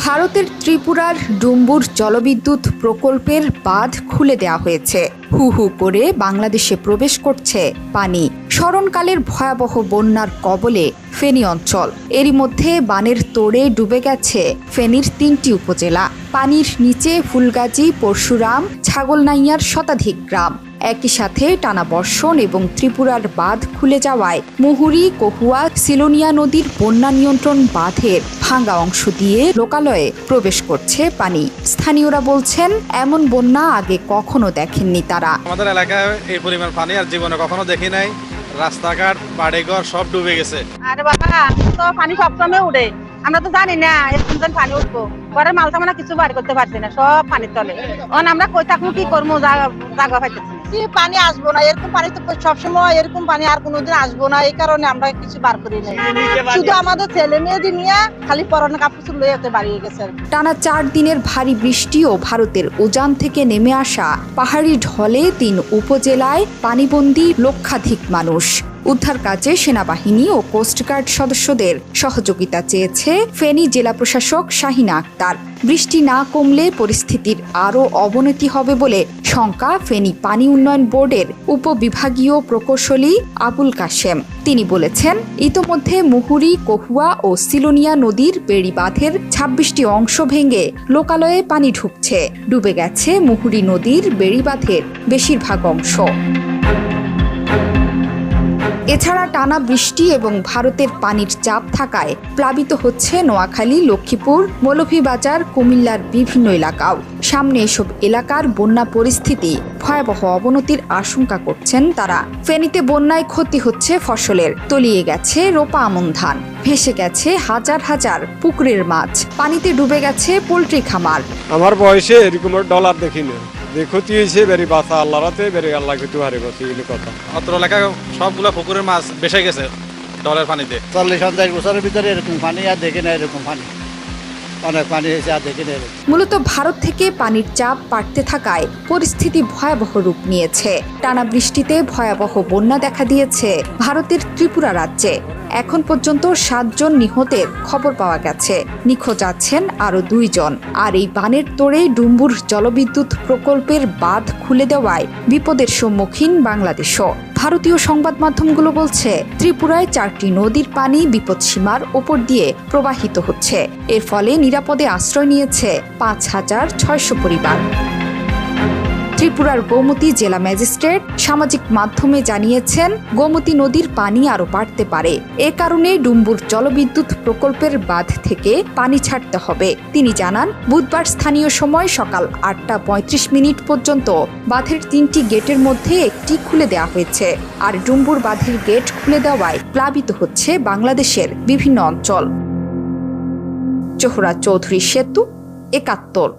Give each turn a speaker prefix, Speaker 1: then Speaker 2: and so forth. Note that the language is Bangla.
Speaker 1: ভারতের ত্রিপুরার ডুম্বুর জলবিদ্যুৎ প্রকল্পের বাঁধ খুলে দেওয়া হয়েছে। হু হু করে বাংলাদেশে প্রবেশ করছে পানি। স্মরণকালের ভয়াবহ বন্যার কবলে ফেনী অঞ্চল। এরই মধ্যে বানের তোড়ে ডুবে গেছে ফেনীর ৩টি উপজেলা। পানির নিচে ফুলগাজী, পরশুরাম, ছাগলনাইয়ার শতাধিক গ্রাম। একই সাথে টানা বর্ষণ এবং ত্রিপুরার বাঁধ খুলে যাওয়ায় মুহুরী, কহুয়া, সিলোনিয়া নদীর বন্যা নিয়ন্ত্রণ বাঁধের ভাঙা অংশ দিয়ে লোকালয়ে প্রবেশ করছে পানি। স্থানীয়রা বলছেন, এমন বন্যা আগে কখনো দেখেননি তারা।
Speaker 2: আমাদের এলাকায় এই পরিমাণ পানি আর জীবনে কখনো দেখি নাই। রাস্তাঘাট, বাড়িঘর সব ডুবে গেছে।
Speaker 3: আরে বাবা, তো পানি সবসময় উঠে, আমরা তো জানি না এরকম পানি উঠবো। পরে মালটা মানে কিছু বাড়ি করতে পারছি না, সব পানির তলে। আমরা কই থাকবো, কি করবো, জায়গা পাইতেছি। পানি আসবো না, এরকম পানি তো সবসময়, এরকম পানি আর কোনোদিন আসবো না। এই কারণে আমরা কিছু বার করি নাই। শুধু আমাদের ছেলে মেয়েদের নিয়ে খালি পরনে কাপড় লয়ে বাড়িয়ে গেছে।
Speaker 1: টানা 4 দিনের ভারী বৃষ্টি ও ভারতের উজান থেকে নেমে আসা পাহাড়ি ঢলে 3 উপজেলায় পানিবন্দী লক্ষাধিক মানুষ। উদ্ধার কাজে সেনাবাহিনী ও কোস্টগার্ড সদস্যদের সহযোগিতা চেয়েছে ফেনী জেলা প্রশাসক শাহিনা আক্তার। বৃষ্টি না কমলে পরিস্থিতির আরও অবনতি হবে বলে শঙ্কা ফেনী পানি উন্নয়ন বোর্ডের উপবিভাগীয় প্রকৌশলী আবুল কাশেম। তিনি বলেছেন, ইতোমধ্যে মুহুরী, কহুয়া ও সিলোনিয়া নদীর বেড়িবাঁধের 26টি অংশ ভেঙে লোকালয়ে পানি ঢুকছে। ডুবে গেছে মুহুরী নদীর বেড়িবাঁধের বেশিরভাগ অংশ। এছাড়া টানা বৃষ্টি এবং ভারতের পানির চাপ থাকায় প্লাবিত হচ্ছে নোয়াখালী, লক্ষ্মীপুর, মৌলভীবাজার, কুমিল্লার বিভিন্ন এলাকাও। সামনে এসব এলাকার বন্যা পরিস্থিতি ভয়াবহ অবনতির আশঙ্কা করছেন তারা। ফেনীতে বন্যায় ক্ষতি হচ্ছে ফসলের, তলিয়ে গেছে রোপা আমন ধান, ভেসে গেছে হাজার হাজার পুকুরের মাছ, পানিতে ডুবে গেছে পোল্ট্রি খামার।
Speaker 4: আমার বয়সে এরকম ডলার দেখিনি। ক্ষতি হয়েছে বেরি বাসা আল্লাহ রাতে বেরি আল্লাহ কিছু হারে গেছে কথা।
Speaker 2: অত্র এলাকায় সবগুলো পুকুরের মাছ ভেসে গেছে ডলের পানিতে।
Speaker 5: 40-50 বছরের ভিতরে এরকম পানি আর দেখি না, এরকম পানি অনেক পানি হয়েছে আর দেখি না।
Speaker 1: মূলত ভারত থেকে পানির চাপ বাড়তে থাকায় পরিস্থিতি ভয়াবহ রূপ নিয়েছে। টানা বৃষ্টিতে ভয়াবহ বন্যা দেখা দিয়েছে ভারতের ত্রিপুরা রাজ্যে। এখন পর্যন্ত 7 জন নিহতের খবর পাওয়া গেছে। নিখোঁজ আছেন আরও 2 জন। আর এই বানের তোড়ে ডুম্বুর জলবিদ্যুৎ প্রকল্পের বাঁধ খুলে দেওয়ায় বিপদের সম্মুখীন বাংলাদেশও। ভারতীয় সংবাদ মাধ্যমগুলো বলছে, ত্রিপুরায় 4টি নদীর পানি বিপদসীমার ওপর দিয়ে প্রবাহিত হচ্ছে। এর ফলে নিরাপদে আশ্রয় নিয়েছে 5,600 পরিবার। ত্রিপুরার গোমতী জেলা ম্যাজিস্ট্রেট সামাজিক মাধ্যমে জানিয়েছেন, গোমতী নদীর পানি আরও বাড়তে পারে। এ কারণে ডুম্বুর জলবিদ্যুৎ প্রকল্পের বাঁধ থেকে পানি ছাড়তে হবে। তিনি জানান, বুধবার স্থানীয় সময় সকাল 8টা 35 পর্যন্ত বাঁধের 3টি গেটের মধ্যে একটি খুলে দেওয়া হয়েছে। আর ডুম্বুর বাঁধের গেট খুলে দেওয়ায় প্লাবিত হচ্ছে বাংলাদেশের বিভিন্ন অঞ্চল। জোহরা চৌধুরী সেতু, 71।